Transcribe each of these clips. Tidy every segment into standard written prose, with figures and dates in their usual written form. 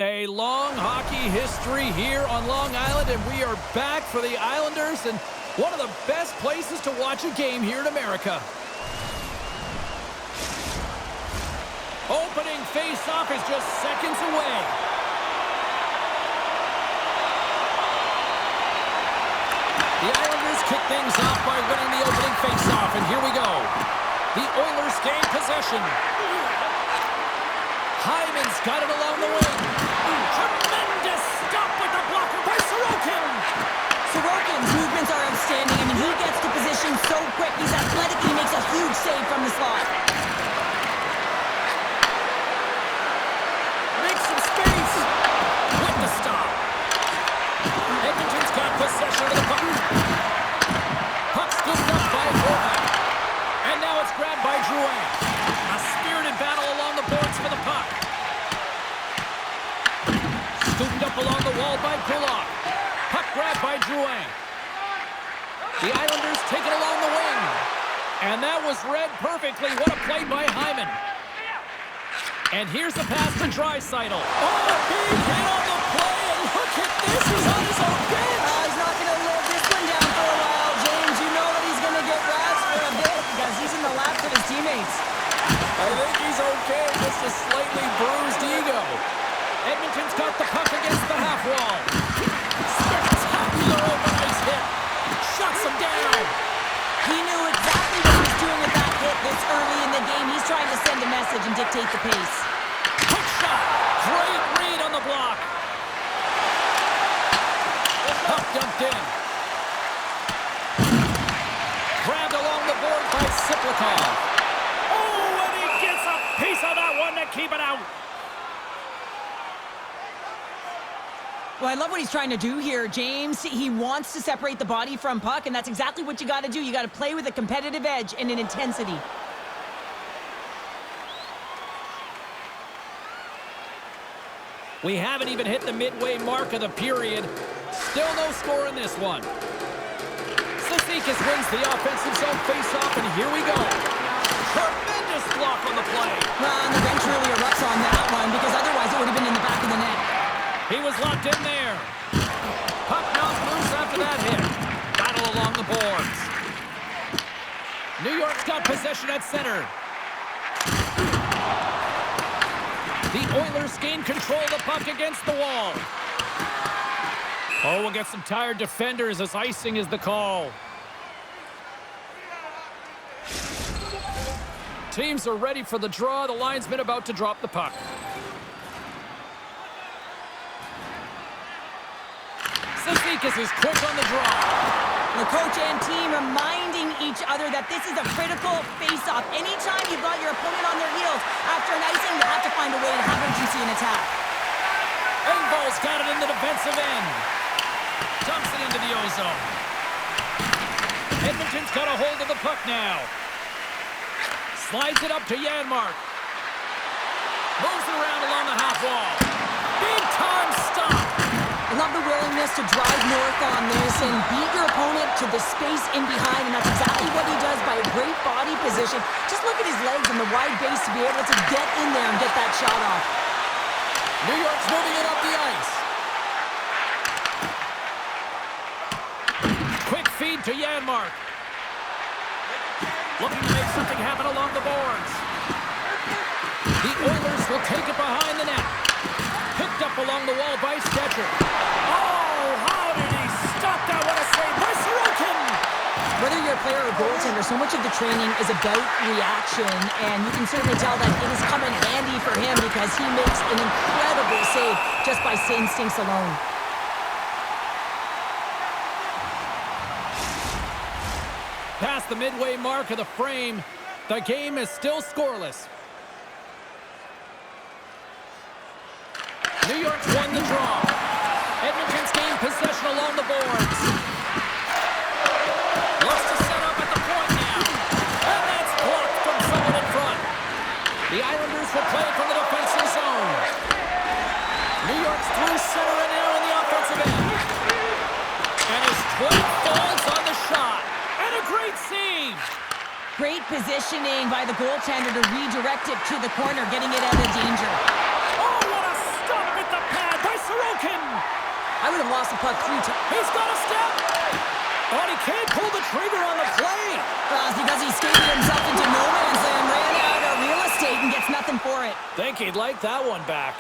A long hockey history here on Long Island, and we are back for the Islanders and one of the best places to watch a game here in America. Opening face-off is just seconds away. The Islanders kick things off by winning the opening face-off, and here we go. The Oilers gain possession. Hyman's got it along the wing. Tremendous stop with the blocker by Sorokin. Sorokin's movements are outstanding. I mean, he gets to position so quick. He's athletic. He makes a huge save from the slot. Makes some space. With the stop. Edmonton's got possession of the puck. Puck scooped up by Horvath. And now it's grabbed by Drouin. A spirited battle along the boards for the puck. Scooped up along the wall by Kulak. Puck grabbed by Drouin. The Islanders take it along the wing. And that was read perfectly. What a play by Hyman. And here's the pass to Draisaitl. Oh, big hit on the play. And look at this. He's on his own bench. He's not going to live this one down for a while, James. You know that he's going to get razzed for a bit because he's in the laps of his teammates. I think he's okay. Just a slightly bruised ego. Edmonton's got the puck against the half wall. Spectacular open ice hit. Shuts him down. He knew exactly what he was doing with that hit this early in the game. He's trying to send a message and dictate the pace. Quick shot. Great read on the block. Puck dumped in. Grabbed along the board by Siplikov. Oh, and he gets a piece of that one to keep it out. Well, I love what he's trying to do here, James. He wants to separate the body from puck, and that's exactly what you got to do. You got to play with a competitive edge and an intensity. We haven't even hit the midway mark of the period. Still no score in this one. Cizikas wins the offensive zone face-off, and here we go. Tremendous block on the play. Well, and the bench really erupts on that one, because otherwise it would have been in the back of the net. He was locked in there. Puck knocked loose after that hit. Battle along the boards. New York's got possession at center. The Oilers gain control of the puck against the wall. Oh, we'll get some tired defenders as icing is the call. Teams are ready for the draw. The linesman about to drop the puck. Cizikas is quick on the draw. The coach and team reminding each other that this is a critical face-off. Anytime you've got your opponent on their heels after an icing, you have to find a way to have urgency in attack. Engvall's got it in the defensive end. Dumps it into the ozone. Edmonton's got a hold of the puck now. Slides it up to Janmark. Moves it around along the half wall. Big time stop. I love the willingness to drive north on this and beat your opponent to the space in behind, and that's exactly what he does by a great body position. Just look at his legs and the wide base to be able to get in there and get that shot off. New York's moving it up the ice. Quick feed to Janmark. Looking to make something happen along the boards. The Oilers will take it behind the net. Picked up along the wall by Stetcher. Oh, how did he stop that? What a save by Sorokin! Whether you're a player or goaltender, so much of the training is about reaction, and you can certainly tell that it is coming handy for him because he makes an incredible save just by instincts alone. Past the midway mark of the frame, the game is still scoreless. New York's won the draw. Edmonton's gained possession along the boards. Looks to set up at the point now. And that's blocked from someone in front. The Islanders will play from the defensive zone. New York's through center and now in the offensive end. And his twin falls on the shot. And a great save. Great positioning by the goaltender to redirect it to the corner, getting it out of danger. Oh, what a stop with the pass. Sorokin. I would have lost the puck 3 times. He's got a step. But he can't pull the trigger on the play. It's because he skated himself into no man's land, ran out of real estate, and gets nothing for it. Think he'd like that one back.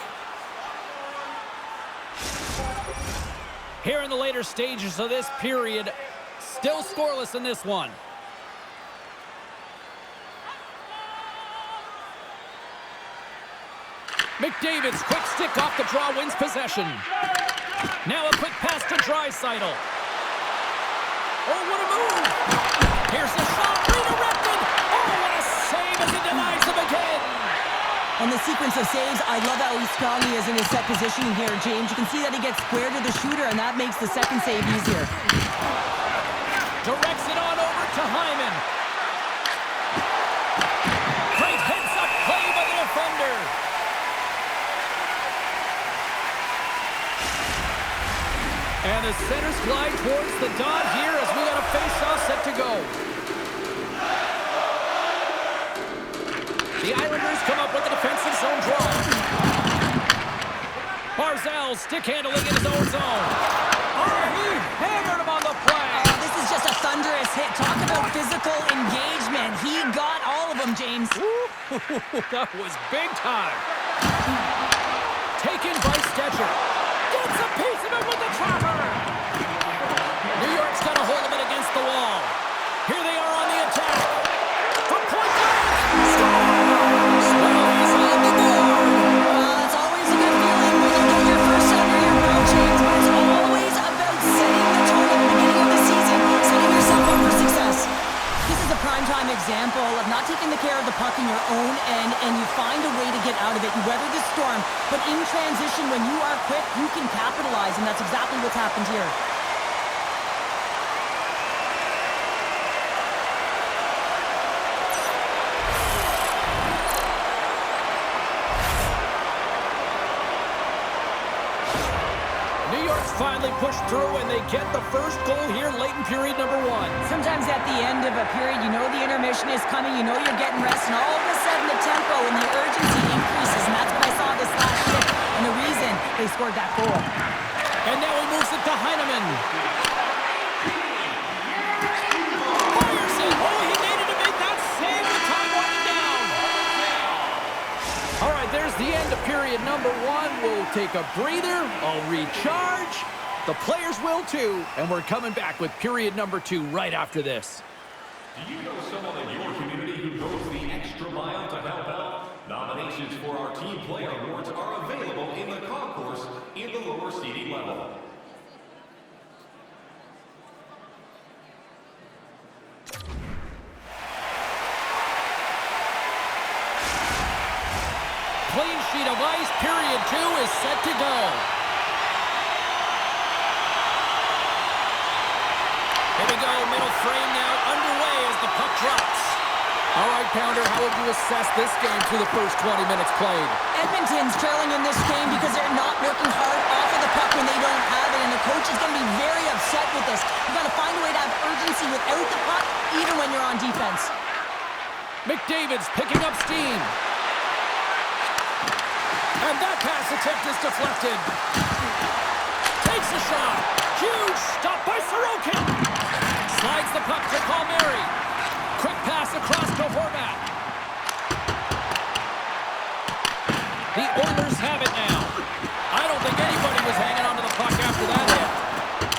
Here in the later stages of this period, still scoreless in this one. McDavid's quick stick off the draw wins possession. Now a quick pass to Draisaitl. Oh, what a move! Here's the shot, redirected! Oh, what a save as he denies him again! And the sequence of saves, I love how strong he is in his set positioning here, James. You can see that he gets square to the shooter, and that makes the second save easier. Directs it on over to Hyman. Great heads-up play by the defender. And the centers glide towards the dot here as we got a face-off set to go. The Islanders come up with a defensive zone draw. Barzal stick handling in his own zone. Oh, he hammered him on the play. Oh, this is just a thunderous hit. Talk about physical engagement. He got all of them, James. That was big time. Taken by Stetcher. Gets a piece of it with the trapper. New York's got a hold of it against the wall. Here they are on the attack. From point blank. Scores! Well, he's on the board. Well, it's always a good feeling when you get your first under your belt, James, but it's always about setting the tone at the beginning of the season, setting yourself up for success. This is a primetime example of not taking the care of the puck in your own end, and you find a way to get out of it. You weather the storm, but in transition, when you are quick, you can capitalize, and that's exactly what's happened here. Finally pushed through, and they get the first goal here late in period number 1. Sometimes at the end of a period, you know the intermission is coming, you know you're getting rest, and all of a sudden the tempo and the urgency increases, and that's what I saw this last shift, and the reason they scored that goal. And now he moves it to Heineman. Fires it! Oh, he needed to make that save with time running down. All right, there's the end of period number 1. We'll take a breather. I'll recharge. The players will too, and we're coming back with period number 2 right after this. Do you know someone in your community who goes the extra mile to help out? Nominations for our Team Player Awards are available in the concourse in the lower seating level. Clean sheet of ice, period 2 is set to go. Here we go, middle frame now underway as the puck drops. All right, Pounder, how would you assess this game through the first 20 minutes played? Edmonton's trailing in this game because they're not working hard off of the puck when they don't have it, and the coach is going to be very upset with this. You've got to find a way to have urgency without the puck, even when you're on defense. McDavid's picking up steam. And that pass attempt is deflected. Takes a shot. Huge stop by Sorokin. Slides the puck to Palmieri. Quick pass across to Horvat. The Oilers have it now. I don't think anybody was hanging onto the puck after that hit.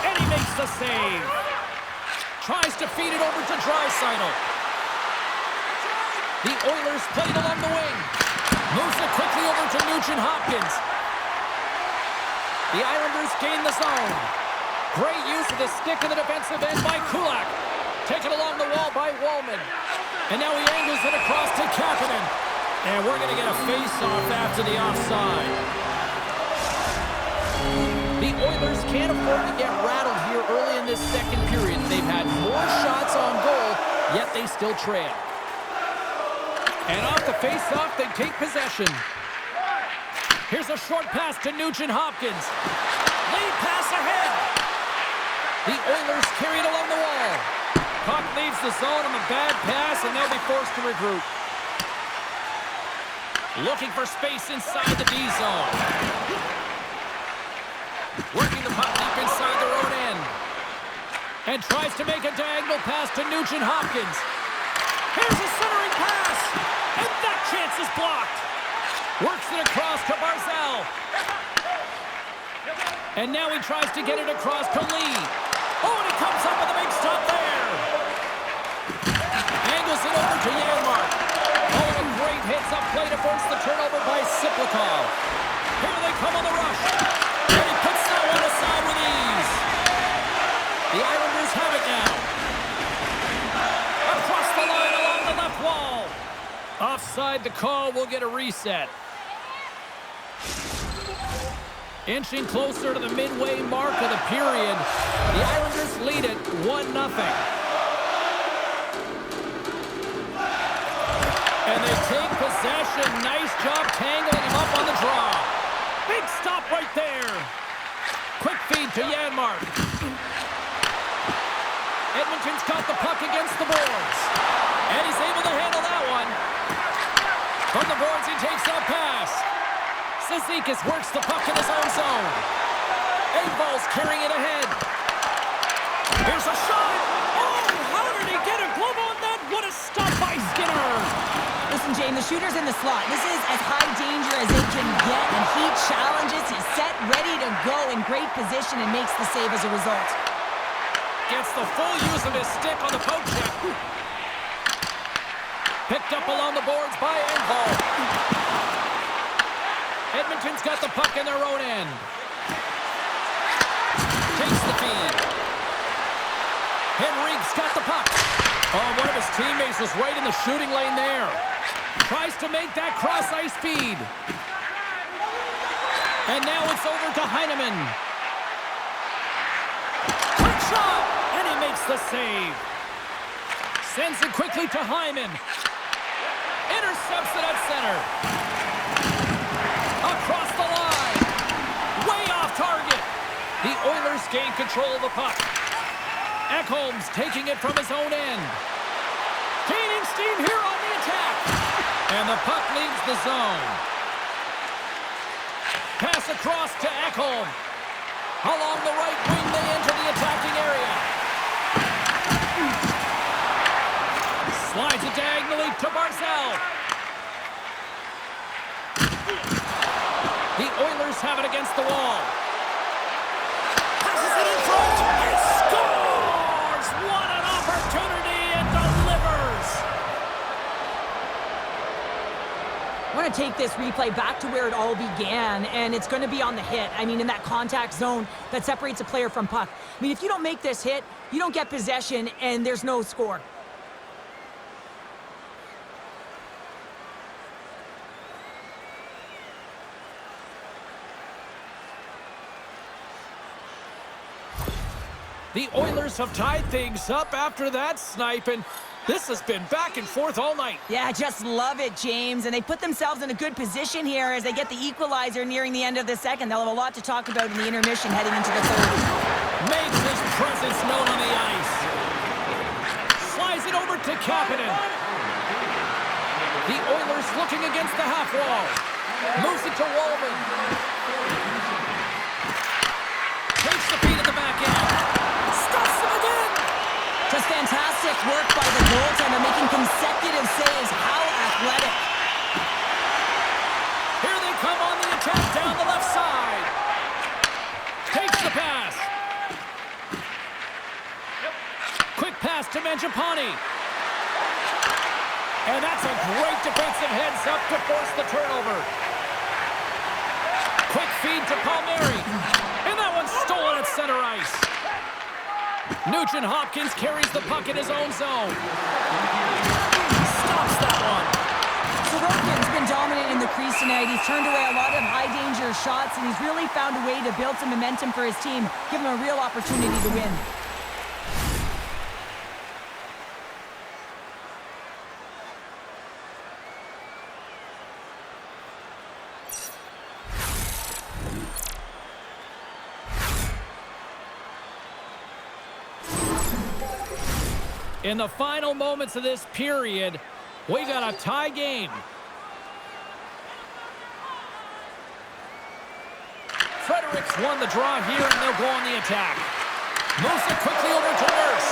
And he makes the save. Tries to feed it over to Draisaitl. The Oilers played along the wing. Moves it quickly over to Nugent-Hopkins. The Islanders gain the zone. Great use of the stick in the defensive end by Kulak. Taken along the wall by Wallman. And now he angles it across to Kapanen. And we're going to get a face-off after the offside. The Oilers can't afford to get rattled here early in this second period. They've had more shots on goal, yet they still trail. And off the face-off, they take possession. Here's a short pass to Nugent-Hopkins. Lead pass ahead. The Oilers carried along the wall. Puck leaves the zone on a bad pass, and they'll be forced to regroup. Looking for space inside the D zone. Working the puck deep inside their own end. And tries to make a diagonal pass to Nugent-Hopkins. Here's a centering pass. And that chance is blocked. Works it across to Barzal. And now he tries to get it across to Lee. Oh, and he comes up with a big stop there. Angles it over to Janmark. Oh, a great hits up play to force the turnover by Siplikov. Here they come on the rush. And he puts that one aside with ease. The Islanders have it now. Across the line along the left wall. Offside the call, will get a reset. Inching closer to the midway mark of the period. The Islanders lead it 1-0. And they take possession. Nice job tangling him up on the draw. Big stop right there. Quick feed to Janmark. Edmonton's got the puck against the boards. And he's able to handle that one. From the boards, he takes that pass. Cizikas works the puck in his own zone. Engvall's carrying it ahead. Here's a shot. Oh, how did he get a glove on that? What a stop by Skinner. Listen, Jane, the shooter's in the slot. This is as high danger as they can get, and he challenges. He's set, ready to go, in great position, and makes the save as a result. Gets the full use of his stick on the poke check. Picked up along the boards by Engvall. Edmonton's got the puck in their own end. Takes the feed. Henrique's got the puck. Oh, one of his teammates was right in the shooting lane there. Tries to make that cross-ice feed. And now it's over to Heineman. Quick shot! And he makes the save. Sends it quickly to Hyman. Intercepts it at center. Across the line. Way off target. The Oilers gain control of the puck. Ekholm's taking it from his own end. Gaining steam here on the attack. And the puck leaves the zone. Pass across to Ekholm. Along the right wing, they enter the attacking area. Slides it diagonally to Barzal. The Oilers have it against the wall. Passes it in front and scores! What an opportunity, and delivers! I want to take this replay back to where it all began, and it's going to be on the hit. I mean, in that contact zone that separates a player from puck. I mean, if you don't make this hit, you don't get possession, and there's no score. The Oilers have tied things up after that snipe, and this has been back and forth all night. Yeah, just love it, James. And they put themselves in a good position here as they get the equalizer nearing the end of the second. They'll have a lot to talk about in the intermission heading into the third. Makes his presence known on the ice. Slides it over to Kapanen. The Oilers looking against the half wall. Moves it to Walman. Takes the feed at the back end. Stuffs him again. Just fantastic work by the goaltender, making consecutive saves. How athletic. Here they come on the attack down the left side. Takes the pass. Quick pass to Mangiapane. And that's a great defensive heads-up to force the turnover. Quick feed to Palmieri. And that one's stolen at center ice. Nugent-Hopkins carries the puck in his own zone. Stops that one. Sorokin's been dominant in the crease tonight. He's turned away a lot of high-danger shots, and he's really found a way to build some momentum for his team, give him a real opportunity to win. In the final moments of this period, we got a tie game. Fredericks won the draw here, and they'll go on the attack. Moves it quickly over to Nurse.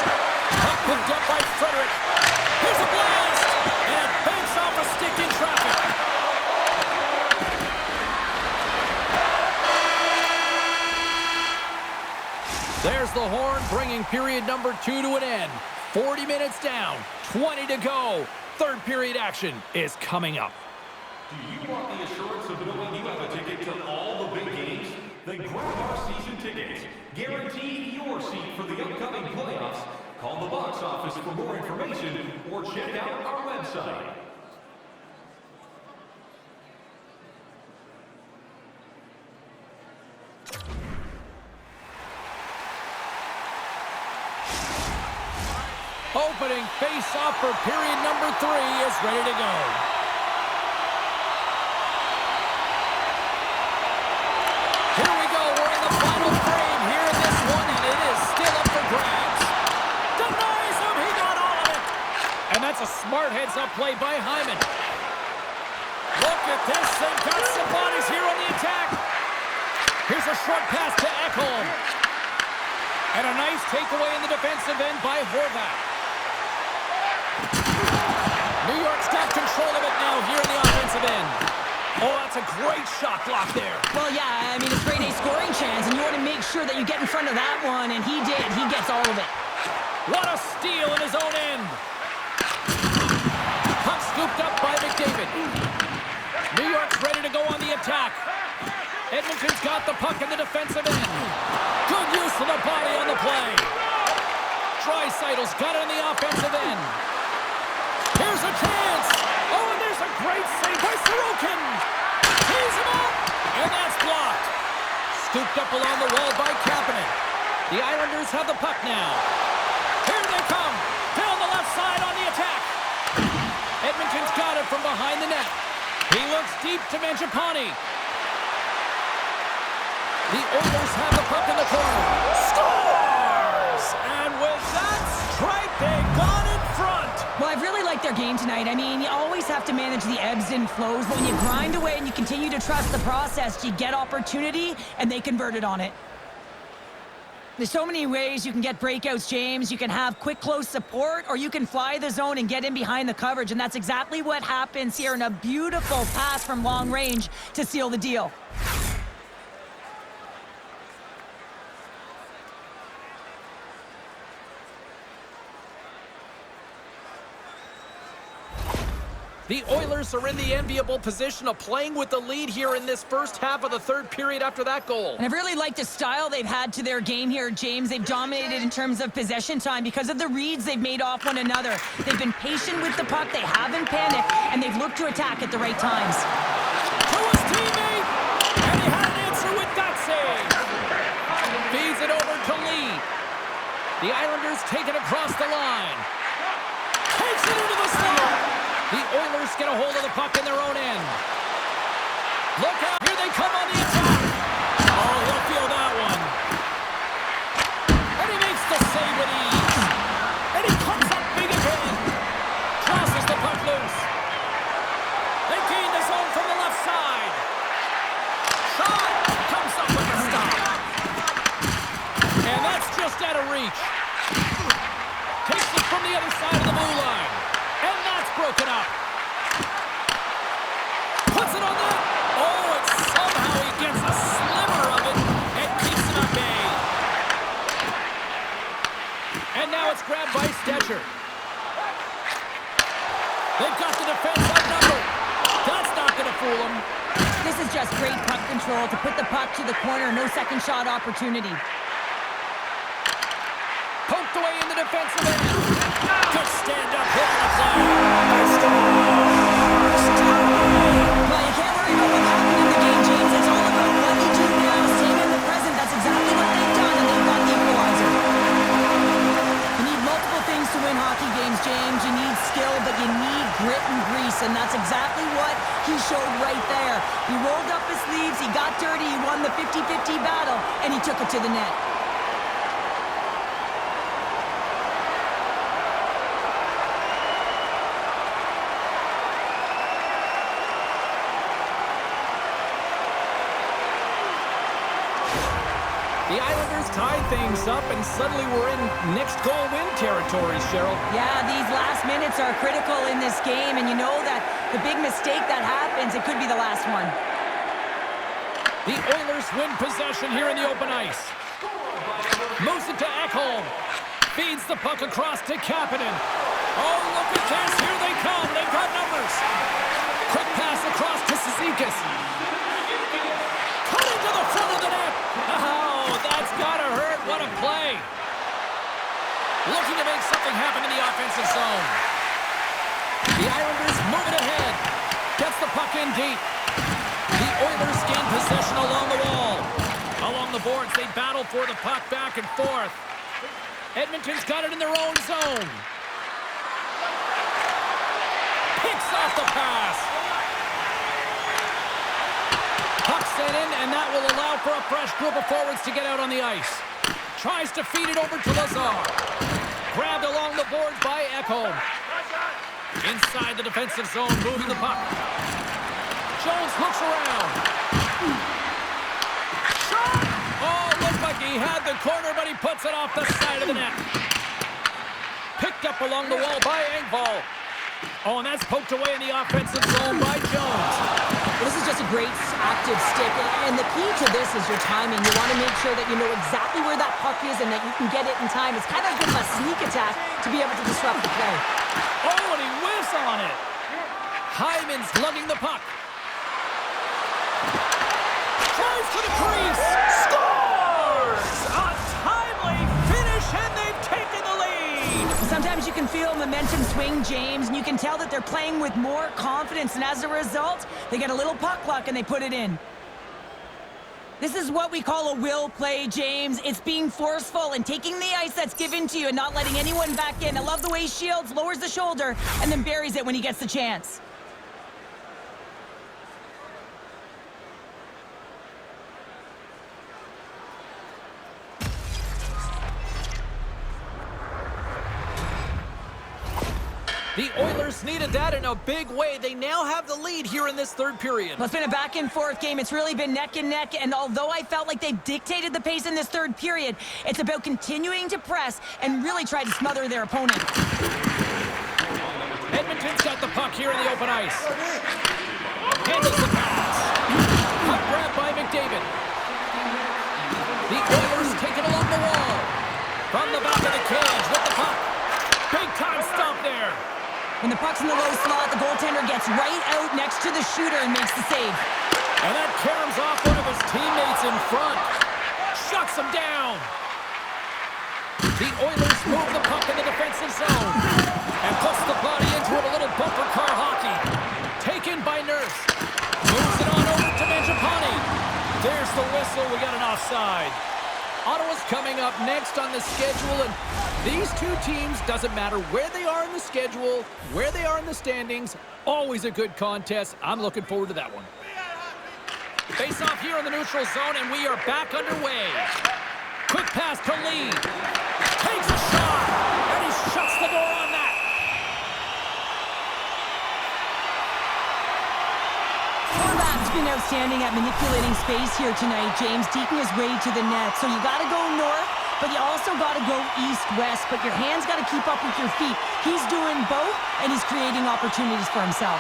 Puck picked up by Frederick. Here's a blast! And it banks off a stick in traffic. There's the horn, bringing period number 2 to an end. 40 minutes down, 20 to go. Third period action is coming up. Do you want the assurance of knowing you have a ticket to all the big games? Then grab our season tickets. Guarantee your seat for the upcoming playoffs. Call the box office for more information or check out our website. Opening face-off for period number 3 is ready to go. Here we go. We're in the final frame here in this one, and it is still up for grabs. Denies him. He got all of it. And that's a smart heads-up play by Hyman. Look at this. They've got some bodies here on the attack. Here's a short pass to Ekholm. And a nice takeaway in the defensive end by Horvat. New York's got control of it now here in the offensive end. Oh, that's a great shot block there. Well, yeah, I mean, it's grade A scoring chance, and you want to make sure that you get in front of that one, and he did. He gets all of it. What a steal in his own end. Puck scooped up by McDavid. New York's ready to go on the attack. Edmonton's got the puck in the defensive end. Good use of the body on the play. Draisaitl's got it in the offensive end. Here's a chance. Oh, and there's a great save by Sorokin. Tees him up, and that's blocked. Scooped up along the wall by Kapanen. The Islanders have the puck now. Here they come. Down the left side on the attack. Edmonton's got it from behind the net. He looks deep to Mangiapane. The Oilers have the puck in the corner. Scores! And with that strike, they got in front. Well, I've really liked their game tonight. I mean, you always have to manage the ebbs and flows. But when you grind away and you continue to trust the process, you get opportunity, and they converted on it. There's so many ways you can get breakouts, James. You can have quick, close support, or you can fly the zone and get in behind the coverage. And that's exactly what happens here in a beautiful pass from long range to seal the deal. The Oilers are in the enviable position of playing with the lead here in this first half of the third period after that goal. And I've really liked the style they've had to their game here, James. They've dominated in terms of possession time because of the reads they've made off one another. They've been patient with the puck, they haven't panicked, and they've looked to attack at the right times. To his teammate, and he had an answer with that save. Feeds it over to Lee. The Islanders take it across the line. Takes it into the slot. The Oilers get a hold of the puck in their own end. Look out. Here they come on the attack. Oh, he'll feel that one. And he makes the save with ease. And he comes up big again. Crosses the puck loose. They gain the zone from the left side. Shot comes up with a stop. And that's just out of reach. Takes it from the other side of the blue line. And that's broken up. Puts it on net. Oh, and somehow he gets a sliver of it and keeps it at bay. And now it's grabbed by Stetcher. They've got the defense outnumbered. That's not going to fool them. This is just great puck control to put the puck to the corner. No second shot opportunity. Poked away in the defensive end. Good stand-up hit on the play. Well, you can't worry about what happened in the game, James. It's all about what you do now. Staying in the present. That's exactly what they've done, and they've got the equalizer. You need multiple things to win hockey games, James. You need skill, but you need grit and grease, and that's exactly what he showed right there. He rolled up his sleeves, he got dirty, he won the 50-50 battle, and he took it to the net. The Islanders tied things up, and suddenly we're in next goal win territory, Cheryl. Yeah, these last minutes are critical in this game, and you know that the big mistake that happens, it could be the last one. The Oilers win possession here in the open ice. Moves it to Ekholm. Feeds the puck across to Kapanen. Oh, look at this. Here they come. They've got numbers. Quick pass across to Cizikas. Cut into the front of the net. Oh, that's got to hurt. What a play. Looking to make something happen in the offensive zone. The Islanders move it ahead. Gets the puck in deep. The Oilers gain possession along the wall. Along the boards, they battle for the puck back and forth. Edmonton's got it in their own zone. Picks off the pass. Puck sent in, and that will allow for a fresh group of forwards to get out on the ice. Tries to feed it over to Lazar. Grabbed along the boards by Ekholm. Inside the defensive zone, moving the puck. Jones looks around. Shot! Oh, looked like he had the corner, but he puts it off the side of the net. Picked up along the wall by Engvall. Oh, and that's poked away in the offensive zone by Jones. This is just a great active stick, and the key to this is your timing. You want to make sure that you know exactly where that puck is and that you can get it in time. It's kind of a bit of a sneak attack to be able to disrupt the play. Oh, and he whiffs on it. Hyman's lugging the puck. Drives to the crease. Scores! A timely finish, and they've taken the lead. Sometimes you can feel momentum swing, James, and you can tell that they're playing with more confidence, and as a result, they get a little puck luck and they put it in. This is what we call a will play, James. It's being forceful and taking the ice that's given to you and not letting anyone back in. I love the way Shields lowers the shoulder and then buries it when he gets the chance. The Oilers needed that in a big way. They now have the lead here in this third period. Well, it's been a back-and-forth game. It's really been neck and neck, and although I felt like they dictated the pace in this third period, it's about continuing to press and really try to smother their opponent. Edmonton's got the puck here in the open ice. Handles the pass. Puck grab by McDavid. The Oilers take it along the wall. From the back of the cage with the puck. Big-time stop there. When the puck's in the low slot, the goaltender gets right out next to the shooter and makes the save. And that caroms off one of his teammates in front. Shuts him down. The Oilers move the puck in the defensive zone. And puts the body into it, a little bumper car hockey. Taken by Nurse. Moves it on over to Mangiapane. There's the whistle. We got an offside. Ottawa's coming up next on the schedule, and these two teams, doesn't matter where they are in the schedule, where they are in the standings, always a good contest. I'm looking forward to that one. Face off here in the neutral zone, and we are back underway. Quick pass to Lee. Takes a shot, and he shuts the door on that. Horvat's been outstanding at manipulating space here tonight, James, deeking his way to the net. So you got to go north, but you also got to go east-west, but your hands got to keep up with your feet. He's doing both, and he's creating opportunities for himself.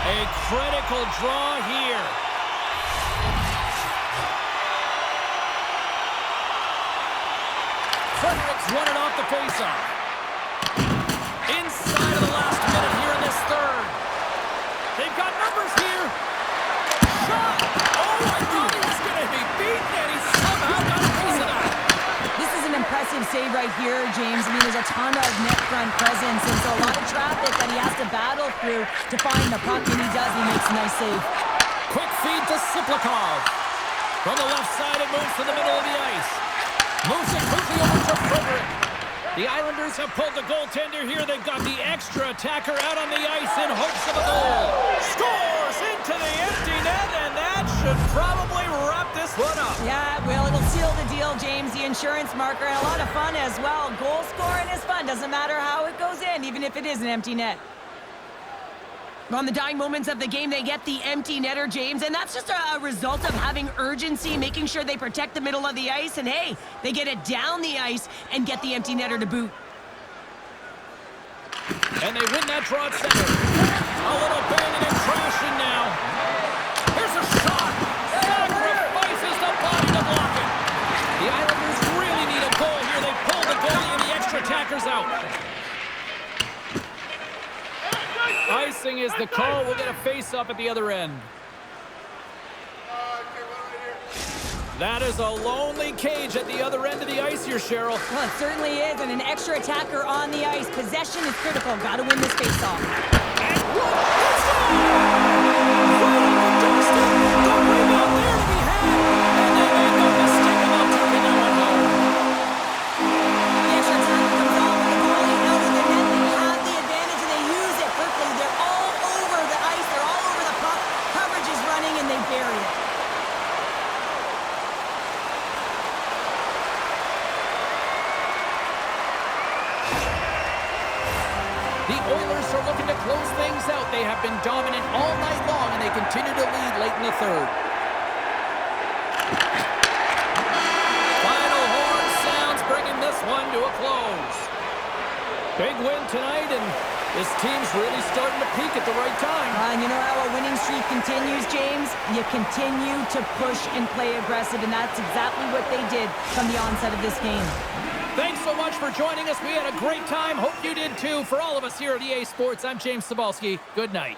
A critical draw here. Fredericks won it off the faceoff. Inside of the last minute here in this third. They've got numbers here. Shot! Oh, I thought he was going to be beaten, and he somehow got a piece of that. This is an impressive save right here, James. I mean, there's a ton of net front presence, and so a lot of traffic that he has to battle through to find the puck, and he does. He makes a nice save. Quick feed to Siplikov. From the left side, it moves to the middle of the ice. Moves it quickly over to Frederick. The Islanders have pulled the goaltender here. They've got the extra attacker out on the ice in hopes of a goal. Scores into the empty net, and that should probably wrap this one up. Yeah, well, it'll seal the deal, James. The insurance marker, and a lot of fun as well. Goal scoring is fun. Doesn't matter how it goes in, even if it is an empty net. On the dying moments of the game, they get the empty netter, James, and that's just a result of having urgency, making sure they protect the middle of the ice, and hey, they get it down the ice and get the empty netter to boot. And they win that draw at center. A little banging and crashing now. Here's a shot. Sacrifices the body to block it. The Islanders really need a goal here. They pull the goalie and the extra attackers out. Icing is the call. We'll get a face-up at the other end. That is a lonely cage at the other end of the ice here, Cheryl. Well, it certainly is, and an extra attacker on the ice. Possession is critical. Got to win this face-off. They have been dominant all night long, and they continue to lead late in the third. Final horn sounds, bringing this one to a close. Big win tonight, and this team's really starting to peak at the right time. And you know how a winning streak continues, James? You continue to push and play aggressive, and that's exactly what they did from the onset of this game. Thanks so much for joining us. We had a great time. Hope you did too. For all of us here at EA Sports, I'm James Cebulski. Good night.